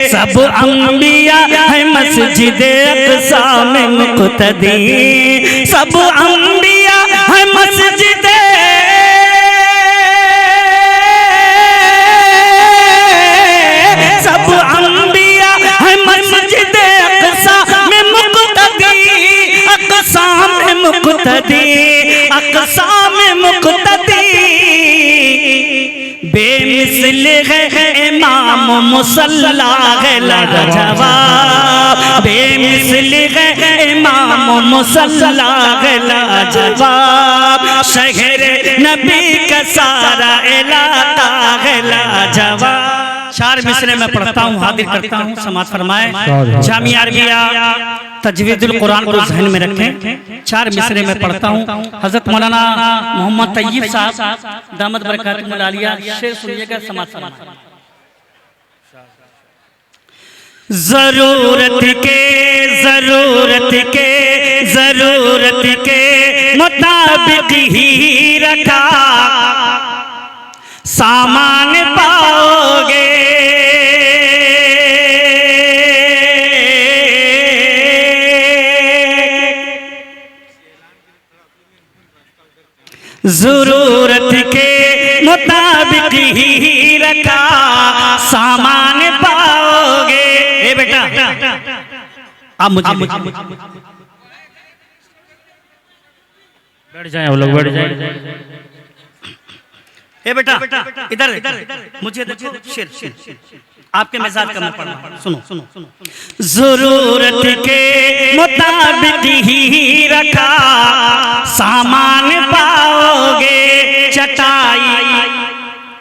सब अंबिया है मस्जिद अक़सा में मुक़्तदी, सब अंबिया है मस्जिद, सब अंबिया है मस्जिद अक़सा में मुक़्तदी, अक़सा में मुक़्तदी, अक़सा में मुक़्तदी। बेमिसल है इमाम मुसल्ला है लाजवाब, बेमिसल है इमाम मुसल्ला है लाजवाब। शहर नबी का सारा इलाका है लाजवाब। चार मिसरे में पढ़ता हूँ, हाजिर करता हूँ, समाअत फरमाए। जामिया अरबिया तजवीदुल कुरान को ज़हन में रखें। चार मिसरे में पढ़ता हूँ। हज़रत मौलाना मोहम्मद तैयब साहब दामद बरकातुहुल आलिया शेर सुनिएगा, समाअत फरमाए। ज़रूरत के मुताबिक ही रखा सामान पाओगे, जरूरत के मुताबिक ही रखा सामान पाओगे। ए बेटा आप मुझे बैठ जाएं, वो लोग बैठ जाएं। ए बेटा इधर मुझे देखो, शेर आपके मिजाज का मैं पढ़ना, सुनो। जरूरत के मुताबिक ही रखा सामान पाओगे, चटाई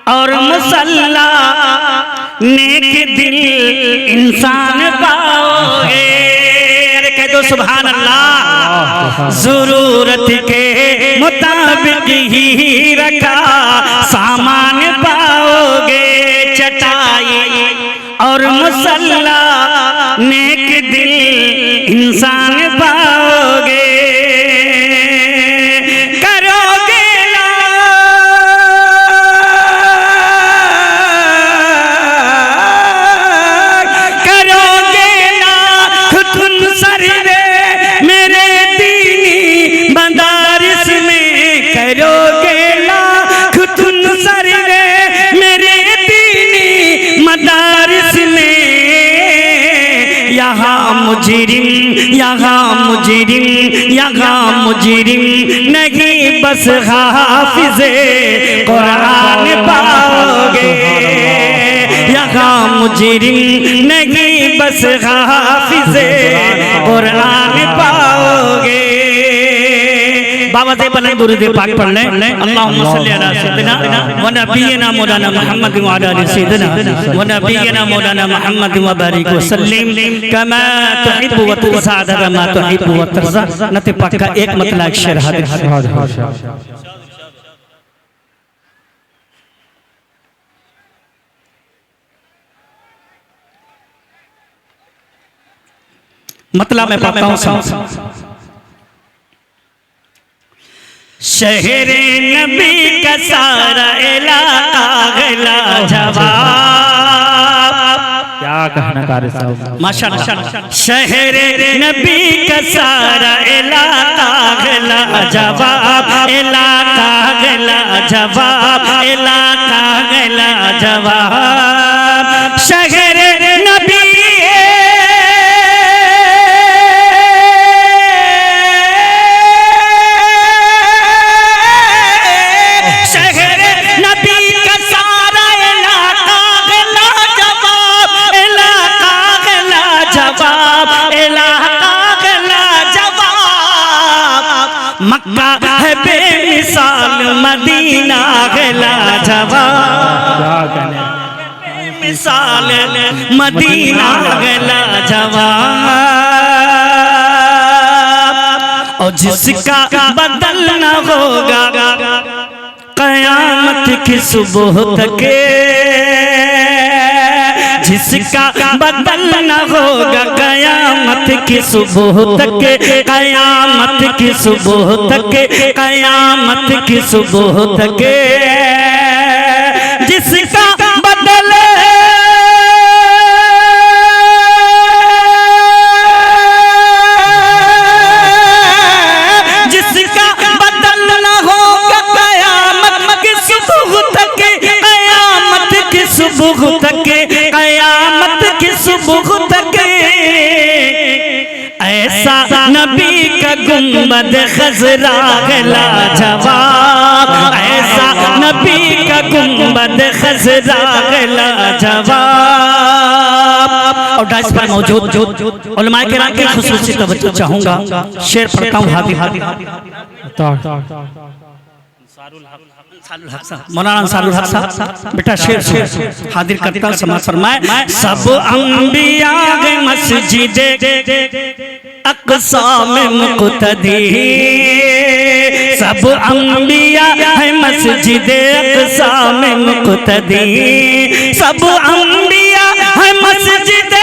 और मुसल्ला नेक दिल इंसान पाओगे। अरे कह दो सुभान अल्लाह। जरूरत के मुताबिक ही रखा सामान पाओगे, चटाई और मुसल्ला नेक दिल इंसान पाओगे। यहाँ मुजरिम नहीं बस हाफिज़े कुरान पाओगे, यहाँ मुजरिम नहीं बस हाफिज़े कुरान पाओगे। बाबा से बने दुरूद पाक पढ़ लें। अल्लाहुम्मा सल्ली अला सय्यिदिना व नबिय्यिना मौलाना मुहम्मद व अला आलि सय्यिदिना व नबिय्यिना मौलाना मुहम्मद व बारिक व सल्लिम कमा तुहिब्बु व तुसाद मा तुहिब्बु व तरज़ा। नते पाक का एक मतलब एक शेर हाजिर। मतलब मैं पढ़ता हूँ। शहर नबी का सारा इलाका है लाजवाब। क्या कहना कारी साहब, माशाअल्लाह। शहर नबी का सारा इलाका है लाजवाब, इलाका है लाजवाब, इलाका है लाजवाब। शहर नबी मक्का है बेमिसाल, मदीना है लाजवाब, बेमिसाल मदीना है लाजवाब। और जिसका बदल न होगा क़यामत की सुबह तक, जिसका बदल न होगा क़यामत की सुबह तक, क़यामत की सुबह तक, क़यामत की सुबह तक। जिसका बदल की सुबह तक ऐसा नबी का गुंबद खजरा लाजवाब, ऐसा नबी का गुंबद खजरा लाजवाब। और डाइस पर मौजूद उलमाए किराम की खुसूसी तवज्जो चाहूंगा। शेर पढ़ता हूँ मौलाना अंसारुल हक साहब, बेटा शेर हाजिर करता हूँ, समाज फरमाए। सब अंबिया गए मस्जिद अक़सा में मुक़तदी, सब अंबिया है मस्जिद अक़सा में मुक़तदी, सब अंबिया है मस्जिद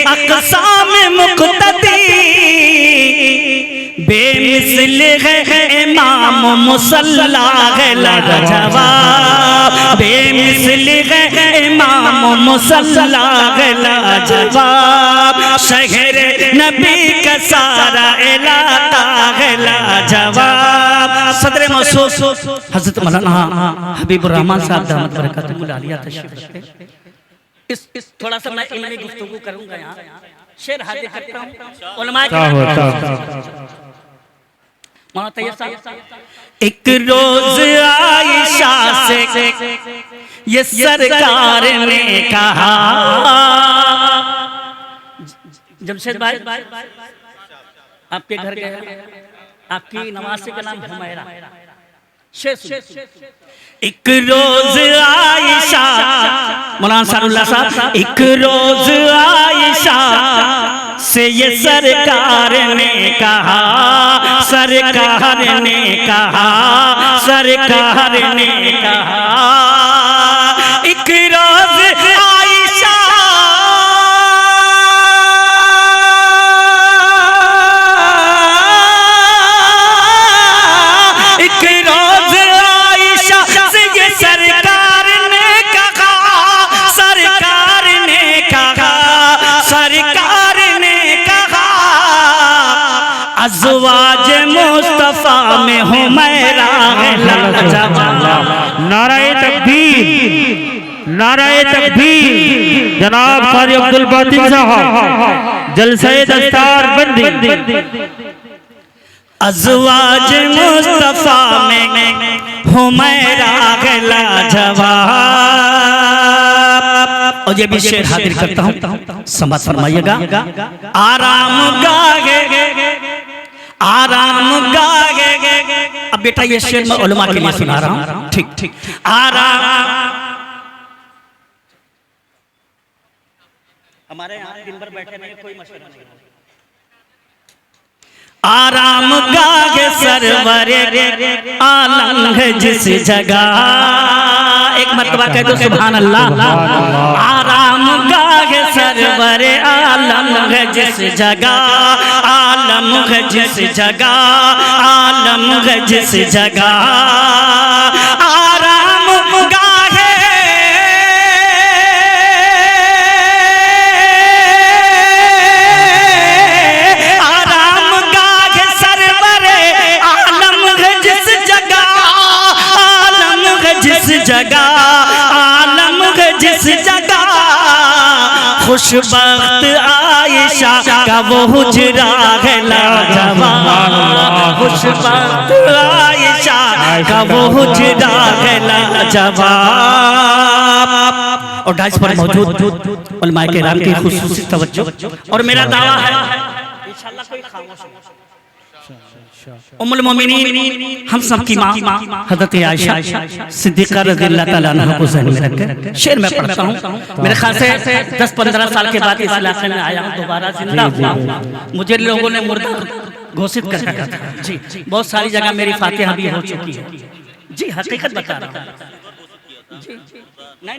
अक़सा में मुक़तदी, बेमिसल है इमाम मुसल्ला है लाजवाब, बेमिसल है इमाम मुसल्ला है लाजवाब। शहर नबी का सारा इलाका है लाजवाब। सदर मौसूस हज़रत मौलाना हबीबुर रहमान साहब दामत बरकतुहुल आलिया तशरीफ़ रखते। इस थोड़ा सा मैं इल्मी गुफ्तगू करूंगा यहाँ। शेर हाजिर करता हूँ उलमाए एक रोज आयशा से ये सरकार ने कहा, जमशेद भाई आपके घर गए, आपकी नवासी का नाम हुमैरा। एक रोज आयशा, मौलाना अंसारुल्लाह साहब, एक रोज आयशा से ये सरकार ने कहा, सरकार ने कहा, सरकार ने कहा, एक रोज आयशा, एक रोज आयशा से ये सरकार ने कहा, सरकार ने कहा, सरकार ने कहा, अज़वाज मुस्तफा में हुमैरा है लाजवाब। नाराए तकबीर, नाराए तकबीर। जनाब क़ारी अब्दुल बातिन साहब जलसे दस्तार बंदी। अज़वाज मुस्तफा में हुमैरा है लाजवाब। और ये भी शेर हाजिर करता हूँ, समझ फरमाइएगा। आराम गाहे, आराम गाहे। अब बेटा ये शेर मैं उलमा के लिए सुना रहा हूँ, ठीक ठीक। आराम, हमारे यहाँ दिन भर बैठे नहीं, कोई मशवरा नहीं। आराम गाहे सरवरे आलम है जिस जगह, एक मर्तबा कह दो सुभान अल्लाह। आराम गाहे सरवरे आलम है जिस जगह, आलम है जिस जगह, आलम है जिस जगह, आराम गाहे, आराम गाहे सरवरे आलम है जिस जगह, आलम है जिस जगह, आलम है जिस जगह, खुशबख्त आयशा का वो हुजरा है लाजवाब, खुशबख्त आयशा का वो हुजरा है लाजवाब। और डाइस पर मौजूद उलमाए किराम की खुसूसी तवज्जो। और मेरा दावा है इंशाअल्लाह कोई खामोश नहीं। उम्मुल मोमिनीन हम सब की माँ हज़रत आयशा सिद्दीक़ा रज़ियल्लाहु ताला अन्हा को ज़हन में रखकर शेर में पढ़ता हूँ। मेरे ख्याल से 10-15 साल के बाद इस इलाके में आया हूँ, दोबारा जिंदा हुआ। मुझे लोगों ने मुर्दा घोषित कर रखा था जी। बहुत सारी जगह मेरी फातिहा भी हो चुकी है जी, हकीकत बता रहा हूँ जी। नहीं,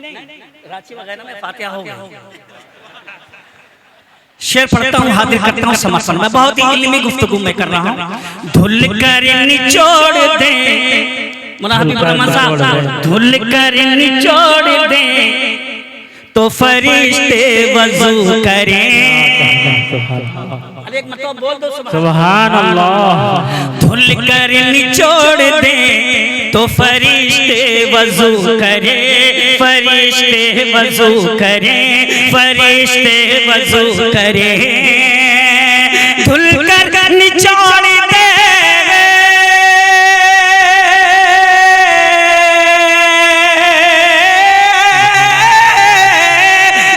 रांची वगैरह में फातिहा हो गया। शेर पढ़ता हूँ, हाजिर करता हूँ, समझ मैं बहुत ही इल्मी गुफ्तगू में कर रहा हूँ। धुल कर निचोड़ दे, मौलाना हबीबुर रहमान साहब, धुल कर निचोड़ दे तो फरिश्ते वज़ू करें, अरे एक मतलब बोल दो सुभान अल्लाह। धुल कर निचोड़ दे तो फरिश्ते वजू करे, फरिश्ते वजू करे, फरिश्ते वजू करे। धुल कर निचोड़ दे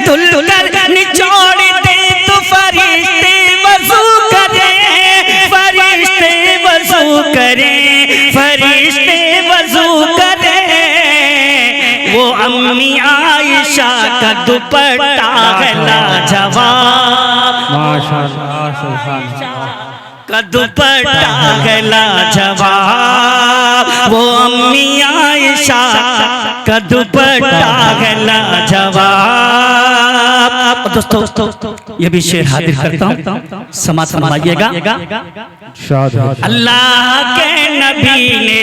धुल कर निचोड़ दे तो फरिश्ते वजू करे, फरिश्ते वजू करे, फरिश्ते वजू करे। वो अम्मी आयशा का दुपट्टा है लाजवाब, माशाअल्लाह सुभान अल्लाह। का दुपट्टा है लाजवाब। वो अम्मी आयशा का दुपट्टा है लाजवाब। दोस्तों ये भी शेर हाजिर करता हूँ, समाज फरमाइएगा। अल्लाह के नबी ने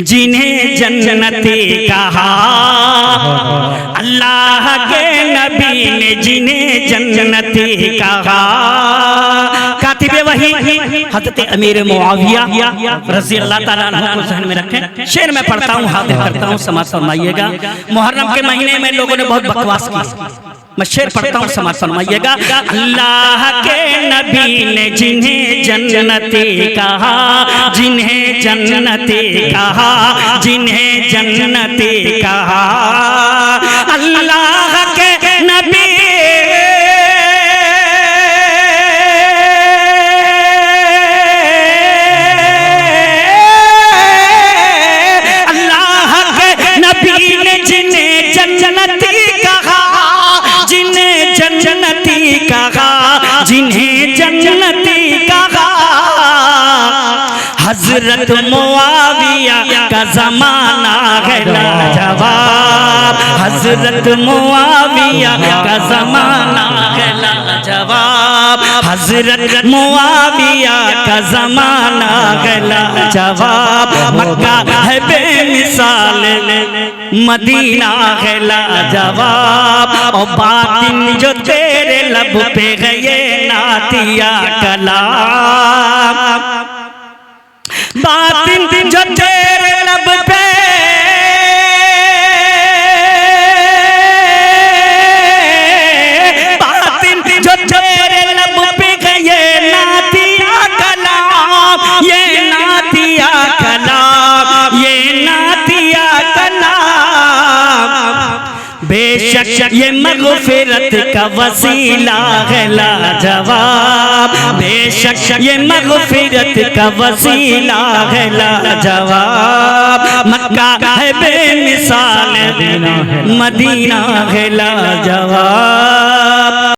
जिन्हें जन्नती कहा, अल्लाह के नबी ने जिन्हें जन्नती कहा। कातिबे वही हज़रत अमीर मुआविया रज़ी अल्लाह ताला अन्हु को ज़हन में रखें। शेर में पढ़ता हूँ, हाजिर करता हूँ, समाज फरमाइएगा। मुहर्रम के महीने में लोगों ने बहुत बकवास की, मैं शेर पढ़ता हूँ, समाज फरमाइएगा। अल्लाह के नबी ने जिन्हें जन्नती कहा, जिन्हें जन्नती कहा, जिन्हें जन्नती कहा। अल्लाह के नबी अल्लाह के नबी ने जिन्हें जन्नती कहा, जिन्हें जन्नती कहा, जिन्हें जन्नती कहा। हजरत मुआविया का जमाना है लाजवाब, हजरत मुआविया का जमाना है लाजवाब, हजरत मुआविया का जमाना है लाजवाब। मक्का है बेमिसाल, मदीना है लाजवाब। और बातिन जो तेरे लब पे गए नातिया कलाम, बातिन जो तेरे लब पे बातिन जो तेरे लब पे गए नातिया कलाम, ये नातिया कलाम, ये नातिया कलाम। बेशक ये मग़फ़िरत का वसीला है लाजवाब, बेशक ये मग़फ़िरत का वसीला है लाजवाब। मक्का है बेमिसाल, मदीना है लाजवाब।